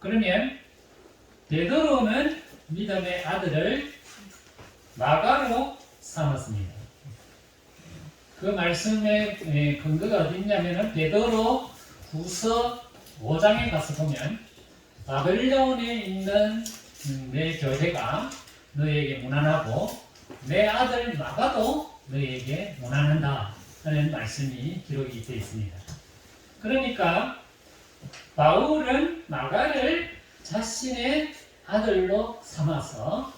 그러면 베드로는 믿음의 아들을 마가로 삼았습니다. 그 말씀의 근거가 어디 있냐면은 베드로 후서 5장에 가서 보면 바벨론에 있는 내 교회가 너에게 무난하고 내 아들 마가도 너에게 무난한다 하는 말씀이 기록이 되어 있습니다. 그러니까 바울은 마가를 자신의 아들로 삼아서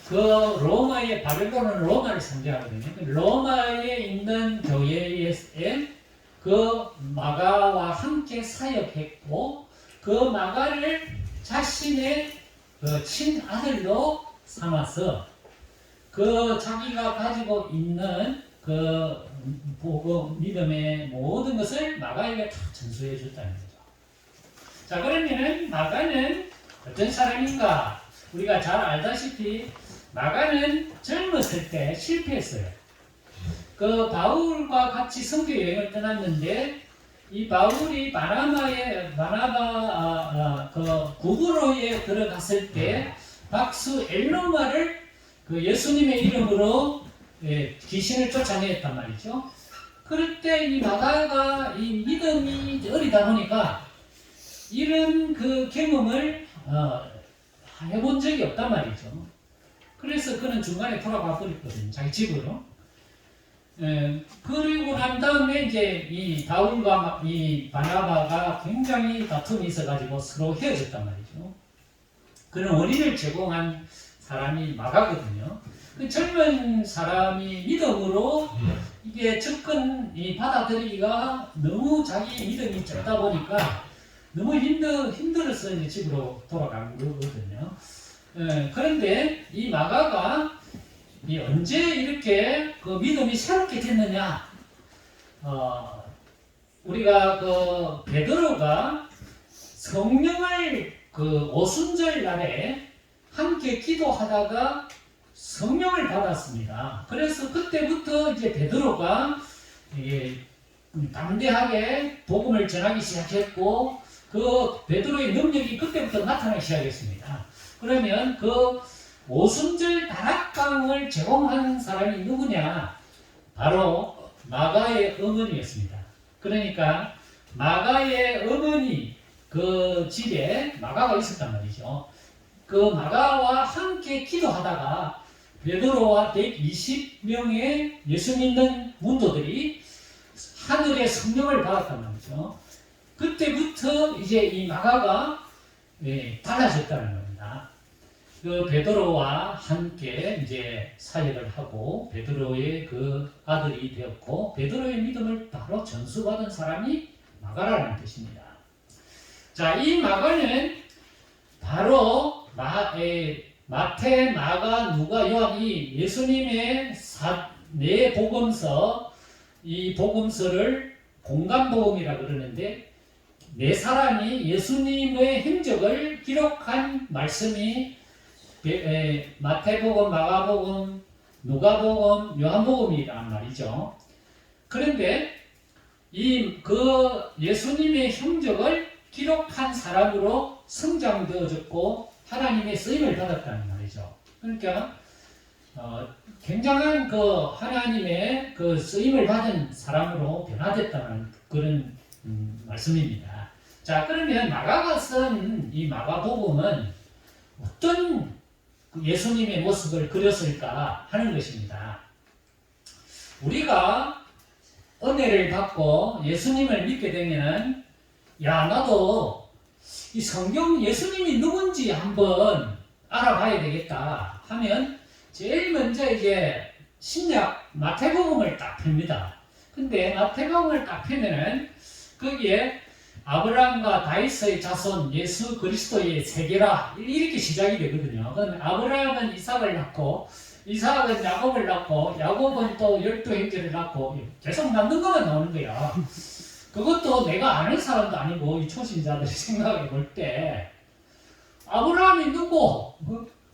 그 로마의 바벨론은 로마를 상징하거든요. 로마에 있는 교회에 그 마가와 함께 사역했고 그 마가를 자신의 그 친아들로 삼아서 그 자기가 가지고 있는 그 복음, 믿음의 모든 것을 마가에게 다 전수해 줬다는 거죠. 자, 그러면은 마가는 어떤 사람인가? 우리가 잘 알다시피 마가는 젊었을 때 실패했어요. 그 바울과 같이 선교 여행을 떠났는데 이 바울이 바나바 그 구브로에 들어갔을 때 박수 엘로마를 그 예수님의 이름으로 귀신을 쫓아내었단 말이죠. 그럴 때 이 마가가 이 믿음이 어리다 보니까 이런 그 경험을 해본 적이 없단 말이죠. 그래서 그는 중간에 돌아가 버렸거든요. 자기 집으로. 그리고 난 다음에 이제 이 바울과 이 바나바가 굉장히 다툼이 있어가지고 서로 헤어졌단 말이죠. 그런 원인을 제공한 사람이 마가거든요. 그 젊은 사람이 믿음으로 이게 접근이 받아들이기가 너무 자기 믿음이 적다 보니까 너무 힘들어서 이제 집으로 돌아간 거거든요. 그런데 이 마가가 언제 이렇게 그 믿음이 새롭게 됐느냐? 우리가 그 베드로가 성령을 그 오순절 날에 함께 기도하다가 성령을 받았습니다. 그래서 그때부터 이제 베드로가 담대하게 복음을 전하기 시작했고 그 베드로의 능력이 그때부터 나타나기 시작했습니다. 그러면 그 오순절 다락방을 제공한 사람이 누구냐? 바로 마가의 어머니였습니다. 그러니까 마가의 어머니 그 집에 마가가 있었단 말이죠. 그 마가와 함께 기도하다가 베드로와 120명의 예수 믿는 문도들이 하늘의 성령을 받았단 말이죠. 그때부터 이제 이 마가가 달라졌다는 겁니다. 그 베드로와 함께 이제 사역을 하고 베드로의 그 아들이 되었고 베드로의 믿음을 바로 전수받은 사람이 마가라는 뜻입니다. 자, 이 마가는 바로 마태, 마가, 누가, 요한 이 예수님의 네 복음서 이 복음서를 공간복음이라 그러는데 네 사람이 예수님의 행적을 기록한 말씀이 마태복음, 마가복음, 누가복음, 요한복음이란 말이죠. 그런데 그 예수님의 행적을 기록한 사람으로 성장되어졌고 하나님의 쓰임을 받았다는 말이죠. 그러니까 굉장한 그 하나님의 그 쓰임을 받은 사람으로 변화됐다는 그런 말씀입니다. 자, 그러면 마가가 쓴 이 마가복음은 어떤 예수님의 모습을 그렸을까 하는 것입니다. 우리가 은혜를 받고 예수님을 믿게 되면 나도 이 성경 예수님이 누군지 한번 알아봐야 되겠다 하면 제일 먼저 이제 신약 마태복음을 딱 펴니다. 근데 마태복음을 딱 펴면은 거기에 아브라함과 다윗의 자손 예수 그리스도의 세계라 이렇게 시작이 되거든요. 그럼 아브라함은 이삭을 낳고 이삭은 야곱을 낳고 야곱은 또 12형제를 낳고 계속 낳는 것만 나오는 거야. 그것도 내가 아는 사람도 아니고 이 초신자들이 생각해 볼 때 아브라함이 누구?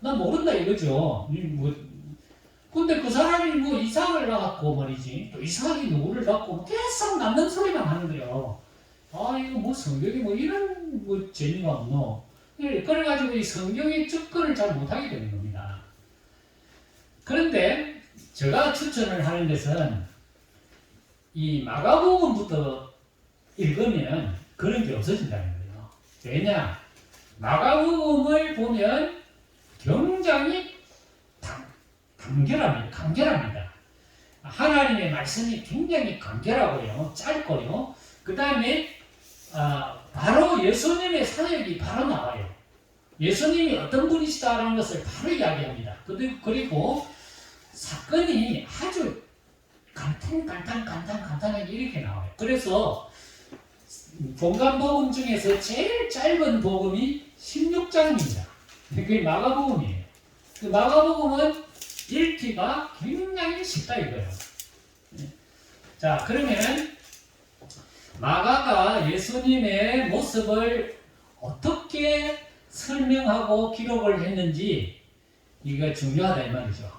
난 모른다 이거죠. 근데 그 사람이 이삭을 낳았고 말이지 또 이삭이 누구를 낳고 계속 낳는 소리만 하는 거예요. 이거 성경이 이런 재미가 없노? 그래가지고 이 성경의 접근을 잘 못하게 되는 겁니다. 그런데 제가 추천을 하는 것은 이 마가복음부터 읽으면 그런 게 없어진다는 거예요. 왜냐? 마가복음을 보면 굉장히 간결합니다. 하나님의 말씀이 굉장히 간결하고요, 짧고요. 그 다음에 바로 예수님의 사역이 바로 나와요. 예수님이 어떤 분이시다라는 것을 바로 이야기합니다. 그리고 사건이 아주 간단하게 이렇게 나와요. 그래서 종간 복음 중에서 제일 짧은 복음이 16장입니다. 그게 마가복음이에요. 그 마가복음은 읽기가 굉장히 쉽다 이거예요. 자, 그러면은 마가가 예수님의 모습을 어떻게 설명하고 기록을 했는지 이게 중요하다 이 말이죠.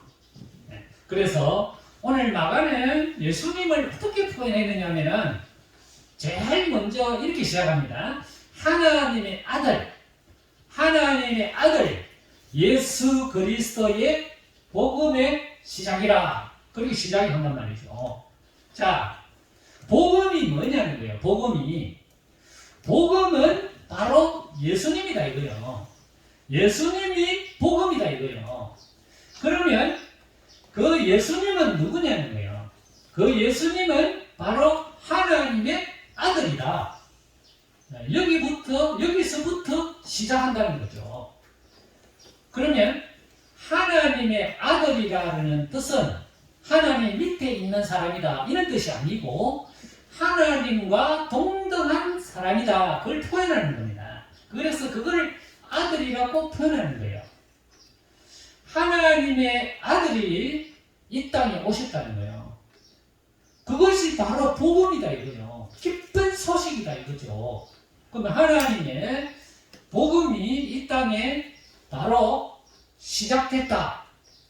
그래서 오늘 마가는 예수님을 어떻게 표현했느냐 하면은 제일 먼저 이렇게 시작합니다. 하나님의 아들 예수 그리스도의 복음의 시작이라. 그렇게 시작이 한단 말이죠. 자, 복음이 뭐냐는 거예요. 복음은 바로 예수님이다 이거예요. 예수님이 복음이다 이거예요. 그러면 그 예수님은 누구냐는 거예요. 그 예수님은 바로 하나님의 아들이다. 여기서부터 시작한다는 거죠. 그러면 하나님의 아들이라는 뜻은 하나님 밑에 있는 사람이다 이런 뜻이 아니고 하나님과 동등한 사람이다 그걸 표현하는 겁니다. 그래서 그걸 아들이라고 표현하는 거예요. 하나님의 아들이 이 땅에 오셨다는 거예요. 그것이 바로 복음이다 이거예요. 기쁜 소식이다 이거죠. 그러면 하나님의 복음이 이 땅에 바로 시작됐다.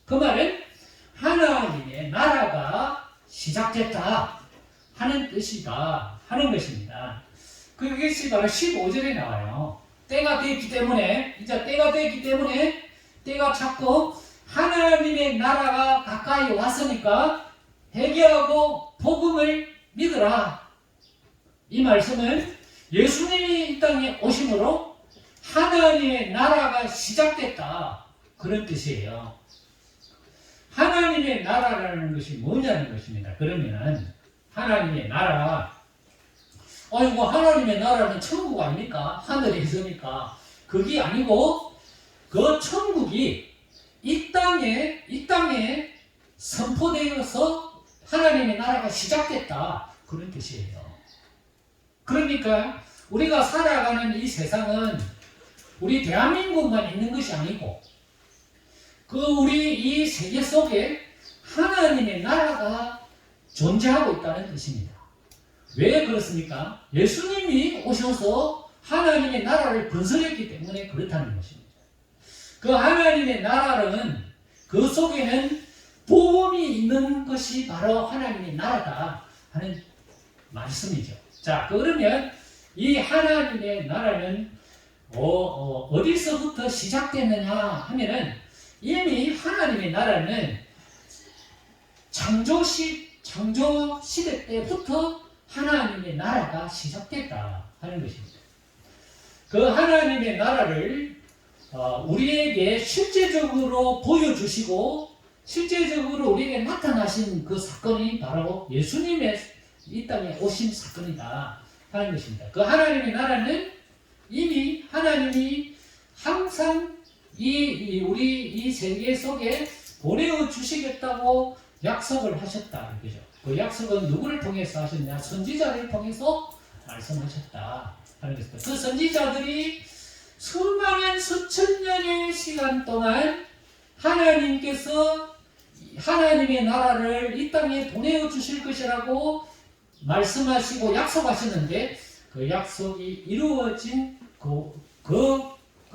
그 말은 하나님의 나라가 시작됐다 하는 뜻이다 하는 것입니다. 그것이 바로 15절에 나와요. 때가 됐기 때문에 때가 찼고 하나님의 나라가 가까이 왔으니까 회개하고 복음을 믿으라. 이 말씀은 예수님이 이 땅에 오심으로 하나님의 나라가 시작됐다 그런 뜻이에요. 하나님의 나라라는 것이 뭐냐는 것입니다. 그러면 하나님의 나라, 하나님의 나라는 천국 아닙니까? 하늘에 있으니까. 그게 아니고 그 천국이 이 땅에 선포되어서 하나님의 나라가 시작됐다 그런 뜻이에요. 그러니까 우리가 살아가는 이 세상은 우리 대한민국만 있는 것이 아니고 우리 이 세계 속에 하나님의 나라가 존재하고 있다는 뜻입니다. 왜 그렇습니까? 예수님이 오셔서 하나님의 나라를 건설했기 때문에 그렇다는 것입니다. 그 하나님의 나라는 그 속에는 복음이 있는 것이 바로 하나님의 나라다 하는 말씀이죠. 자, 그러면 이 하나님의 나라는 어디서부터 시작됐느냐 하면은 이미 하나님의 나라는 창조 시대 때부터 하나님의 나라가 시작됐다 하는 것입니다. 그 하나님의 나라를 우리에게 실제적으로 보여주시고 실제적으로 우리에게 나타나신 그 사건이 바로 예수님의 이 땅에 오신 사건이다 하는 것입니다. 그 하나님의 나라는 이미 하나님이 항상 우리 이 세계 속에 보내어 주시겠다고 약속을 하셨다. 그죠? 그 약속은 누구를 통해서 하셨냐? 선지자를 통해서 말씀하셨다 하는 것입니다. 그 선지자들이 수많은 수천 년의 시간 동안 하나님께서 하나님의 나라를 이 땅에 보내어 주실 것이라고 말씀하시고 약속하셨는데 그 약속이 이루어진 그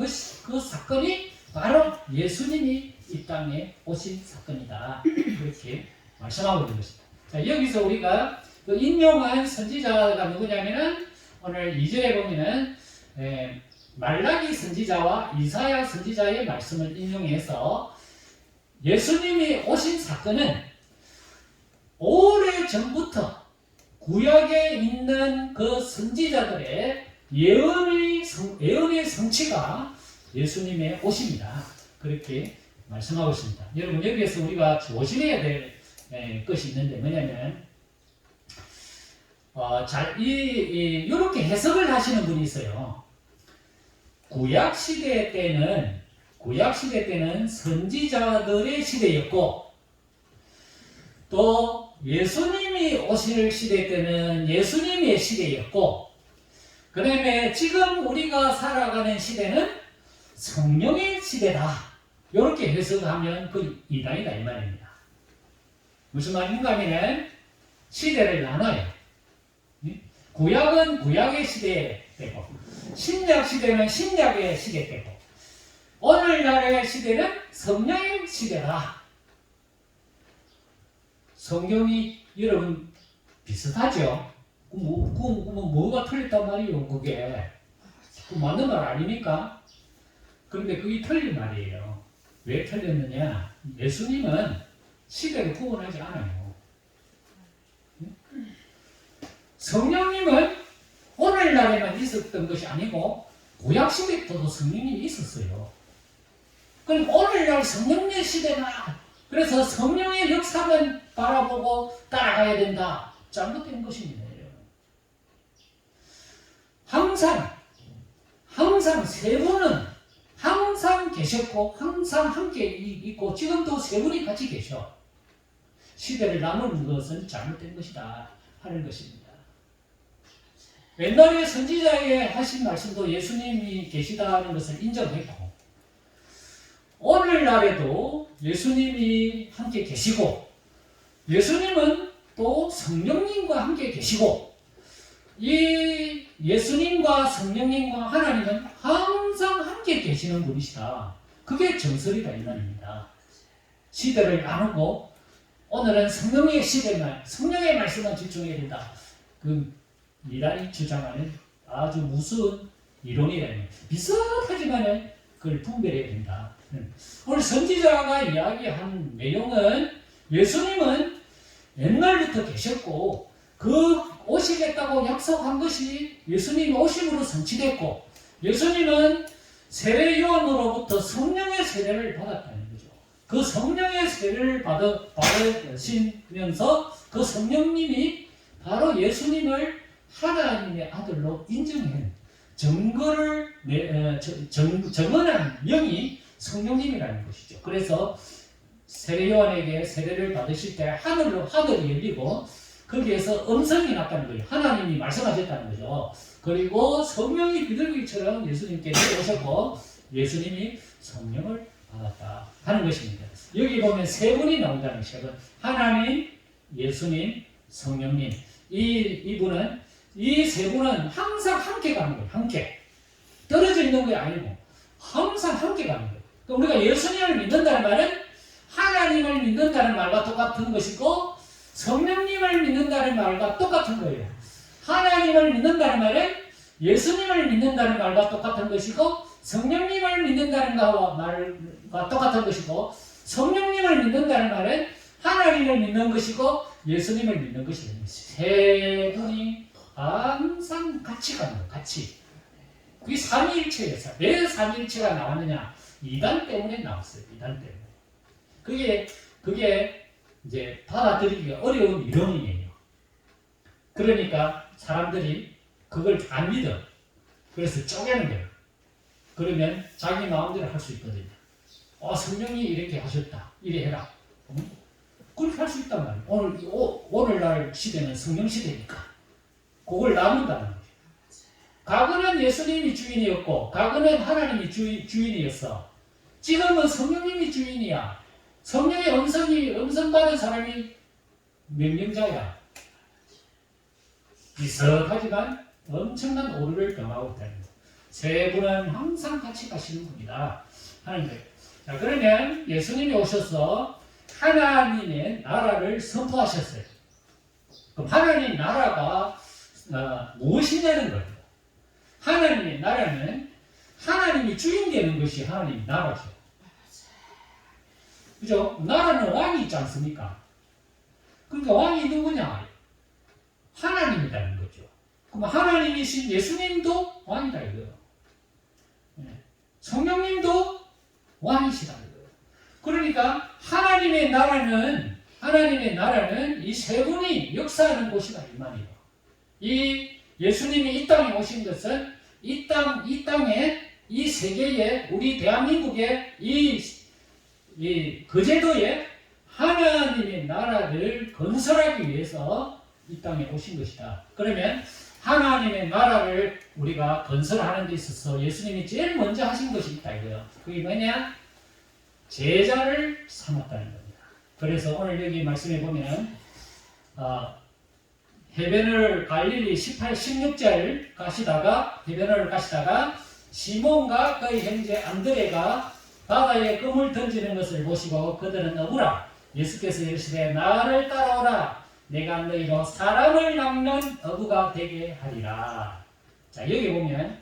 사건이 바로 예수님이 이 땅에 오신 사건이다. 그렇게 말씀하고 있는 것입니다. 자, 여기서 우리가 인용한 선지자가 누구냐면은 오늘 2절에 보면은 말라기 선지자와 이사야 선지자의 말씀을 인용해서 예수님이 오신 사건은 오래전부터 구약에 있는 그 선지자들의 예언의 성취가 예수님의 오십니다. 그렇게 말씀하고 있습니다. 여러분, 여기에서 우리가 조심해야 될 것이 있는데 뭐냐면 이렇게 해석을 하시는 분이 있어요. 구약 시대 때는 선지자들의 시대였고, 또 예수님이 오실 시대 때는 예수님의 시대였고, 그 다음에 지금 우리가 살아가는 시대는 성령의 시대다. 이렇게 해석하면 그 이단이다 이 말입니다. 무슨 말인가 하면 시대를 나눠요. 구약은 구약의 시대 때고, 신약 시대는 신약의 시대 때고, 오늘날의 시대는 성령의 시대다. 성경이 여러분 비슷하죠? 뭐가 틀렸단 말이에요, 그게. 맞는 말 아닙니까? 그런데 그게 틀린 말이에요. 왜 틀렸느냐? 예수님은 시대를 구분하지 않아요. 성령님은 오늘날에만 있었던 것이 아니고 구약시대 때도 성령님이 있었어요. 그럼 오늘날 성령의 시대다. 그래서 성령의 역사만 바라보고 따라가야 된다. 잘못된 것입니다. 항상 세 분은 항상 계셨고 항상 함께 있고 지금도 세 분이 같이 계셔. 시대를 나누는 것은 잘못된 것이다 하는 것입니다. 옛날에 선지자의 하신 말씀도 예수님이 계시다는 것을 인정했고, 오늘날에도 예수님이 함께 계시고, 예수님은 또 성령님과 함께 계시고, 이 예수님과 성령님과 하나님은 항상 함께 계시는 분이시다. 그게 정설이다 이 말입니다. 시대를 나누고 오늘은 성령의 시대만, 성령의 말씀만 집중해야 된다. 그 이단이 주장하는 아주 무서운 이론이라는, 비슷하지만 그걸 분별해야 된다. 오늘 선지자가 이야기한 내용은 예수님은 옛날부터 계셨고 그 오시겠다고 약속한 것이 예수님이 오심으로 성취됐고, 예수님은 세례 요한으로부터 성령의 세례를 받았다는 거죠. 그 성령의 세례를 받으시면서 그 성령님이 바로 예수님을 하나님의 아들로 인정한 증거를 증언한 영이 성령님이라는 것이죠. 그래서 세례 요한에게 세례를 받으실 때 하늘이 열리고 거기에서 음성이 났다는 거예요. 하나님이 말씀하셨다는 거죠. 그리고 성령이 비둘기처럼 예수님께 내려오셨고 예수님이 성령을 받았다 하는 것입니다. 여기 보면 세 분이 나온다는 세 분. 하나님, 예수님, 성령님. 이 세 분은 항상 함께 가는 거예요. 함께. 떨어져 있는 게 아니고 항상 함께 가는 거예요. 그러니까 우리가 예수님을 믿는다는 말은 하나님을 믿는다는 말과 똑같은 것이고, 성령님을 믿는다는 말과 똑같은 거예요. 하나님을 믿는다는 말은 예수님을 믿는다는 말과 똑같은 것이고, 성령님을 믿는다는 말과 똑같은 것이고, 성령님을 믿는다는 말은 하나님을 믿는 것이고 예수님을 믿는 것이다. 세 분이 항상 같이 가는 거예요. 같이. 그게 삼위일체였어요. 왜 삼위일체가 나왔느냐? 이단 때문에 나왔어요. 이단 때문에. 그게 이제 받아들이기가 어려운 이론이에요. 그러니까 사람들이 그걸 안 믿어. 그래서 쪼개는 거예요. 그러면 자기 마음대로 할 수 있거든요. 성령이 이렇게 하셨다. 이래 해라. 그렇게 할 수 있단 말이에요. 오늘날 시대는 성령 시대니까. 그걸 나눈다는 거죠. 과거는 예수님이 주인이었고, 과거는 하나님이 주인이었어. 지금은 성령님이 주인이야. 성령의 음성 받은 사람이 명령자야. 비슷하지만 엄청난 오류를 경험하고 있다는 거예요. 세 분은 항상 같이 가시는 분이다 하는 거예요. 자, 그러면 예수님이 오셔서 하나님의 나라를 선포하셨어요. 그럼 하나님 나라가 무엇이냐는 거예요. 하나님의 나라는 하나님이 주인 되는 것이 하나님 나라죠. 그죠? 나라는 왕이 있지 않습니까? 그러니까 왕이 누구냐? 하나님이라는 거죠. 그럼 하나님이신 예수님도 왕이다 이거예요. 성령님도 왕이시다 이거예요. 그러니까 하나님의 나라는 이 세 분이 역사하는 곳이다 이 말이에요. 이 예수님이 이 땅에 오신 것은 이 땅에 이 세계에 우리 대한민국의 이 거제도에 하나님의 나라를 건설하기 위해서 이 땅에 오신 것이다. 그러면 하나님의 나라를 우리가 건설하는 데 있어서 예수님이 제일 먼저 하신 것이 있다 이거예요. 그게 뭐냐? 제자를 삼았다는 겁니다. 그래서 오늘 여기 말씀해 보면 해변을 갈릴리 18, 16절 해변을 가시다가 시몬과 그의 형제 안드레가 바다에 금을 던지는 것을 보시고 그들은 어부라. 예수께서 이르시되 나를 따라오라. 내가 너희로 사람을 낚는 어부가 되게 하리라. 자, 여기 보면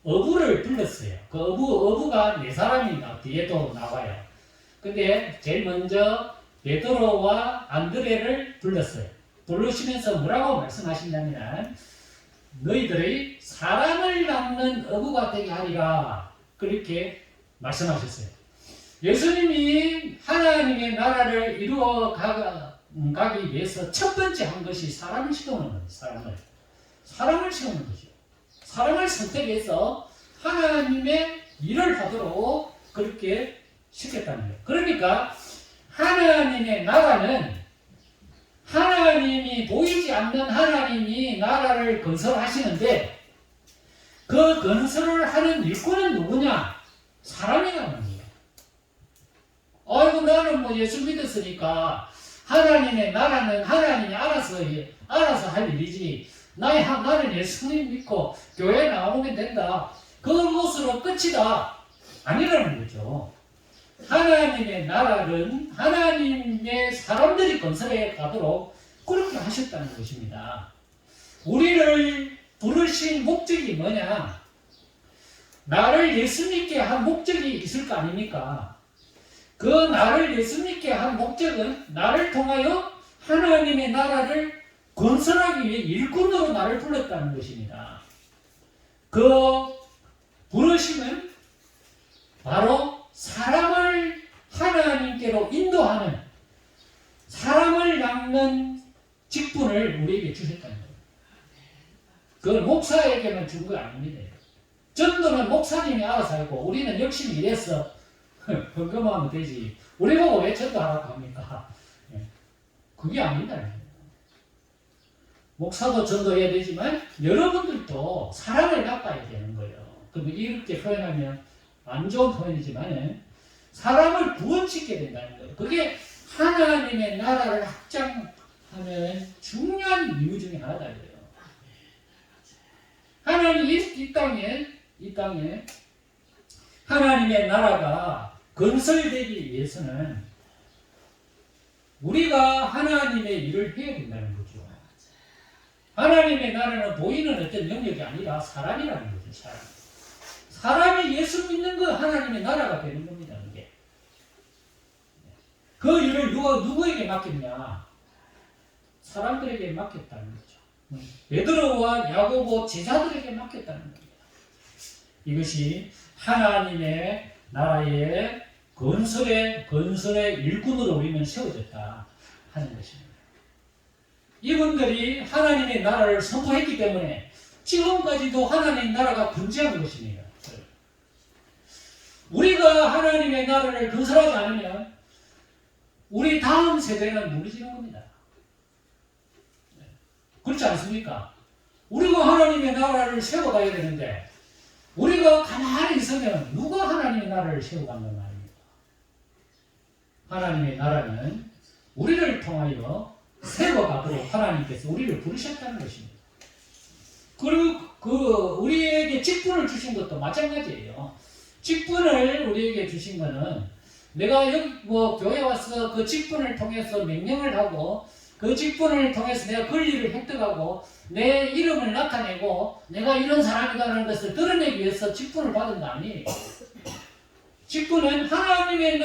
어부를 불렀어요. 그 어부가 네 사람이 뒤에도 나와요. 근데 제일 먼저 베드로와 안드레를 불렀어요. 부르시면서 뭐라고 말씀하신다면 너희들의 사람을 낚는 어부가 되게 하리라. 그렇게 말씀하셨어요. 예수님이 하나님의 나라를 이루어 가기 위해서 첫 번째 한 것이 사람을 세우는 거예요. 사람을 세우는 거죠. 사람을 선택해서 하나님의 일을 하도록 그렇게 시켰다는 거예요. 그러니까 하나님의 나라는 하나님이 보이지 않는 하나님이 나라를 건설하시는데 그 건설을 하는 일꾼은 누구냐? 사람이라는 거예요. 아이고 나는 뭐 예수 믿었으니까 하나님의 나라는 하나님이 알아서 할 일이지. 나는 예수님 믿고 교회 나오면 된다. 그것으로 끝이다. 아니라는 거죠. 하나님의 나라는 하나님의 사람들이 건설해 가도록 그렇게 하셨다는 것입니다. 우리를 부르신 목적이 뭐냐? 나를 예수 믿게 한 목적이 있을 거 아닙니까? 그 나를 예수 믿게 한 목적은 나를 통하여 하나님의 나라를 건설하기 위해 일꾼으로 나를 불렀다는 것입니다. 그 부르심은 바로 사람을 하나님께로 인도하는 사람을 낚는 직분을 우리에게 주셨다는 거예요. 그건 목사에게만 준 거 아닙니다. 전도는 목사님이 알아서 하고 우리는 열심히 일해서 헌금하면 되지. 우리 보고 왜 전도하라고 합니까? 그게 아니다. 목사도 전도해야 되지만 여러분들도 사람을 낚아야 되는 거예요. 그럼 이렇게 표현하면 안 좋은 표현이지만 사람을 구원시켜야 된다는 거예요. 그게 하나님의 나라를 확장하는 중요한 이유 중에 하나다. 하나님 이 땅에 하나님의 나라가 건설되기 위해서는 우리가 하나님의 일을 해야 된다는 거죠. 하나님의 나라는 보이는 어떤 영역이 아니라 사람이라는 거죠. 사람이 예수 믿는 거 하나님의 나라가 되는 겁니다. 이게. 그 일을 누구에게 맡겼냐? 사람들에게 맡겼다는 거죠. 베드로와 야고보 제자들에게 맡겼다는 겁니다. 이것이 하나님의 나라의 건설의 일꾼으로 우리는 세워졌다 하는 것입니다. 이분들이 하나님의 나라를 선포했기 때문에 지금까지도 하나님의 나라가 존재하는 것입니다. 우리가 하나님의 나라를 건설하지 않으면 우리 다음 세대는 무너지는 겁니다. 그렇지 않습니까? 우리가 하나님의 나라를 세워가야 되는데 우리가 가만히 있으면 누가 하나님의 나라를 세워가는 말입니까? 하나님의 나라는 우리를 통하여 세워가도록 하나님께서 우리를 부르셨다는 것입니다. 그리고 우리에게 직분을 주신 것도 마찬가지예요. 직분을 우리에게 주신 것은 내가 여기 교회 와서 그 직분을 통해서 명령을 하고 그 직분을 통해서 내가 권리를 획득하고 내 이름을 나타내고 내가 이런 사람이다라는 것을 드러내기 위해서 직분을 받은 거 아니에요. 직분은 하나님의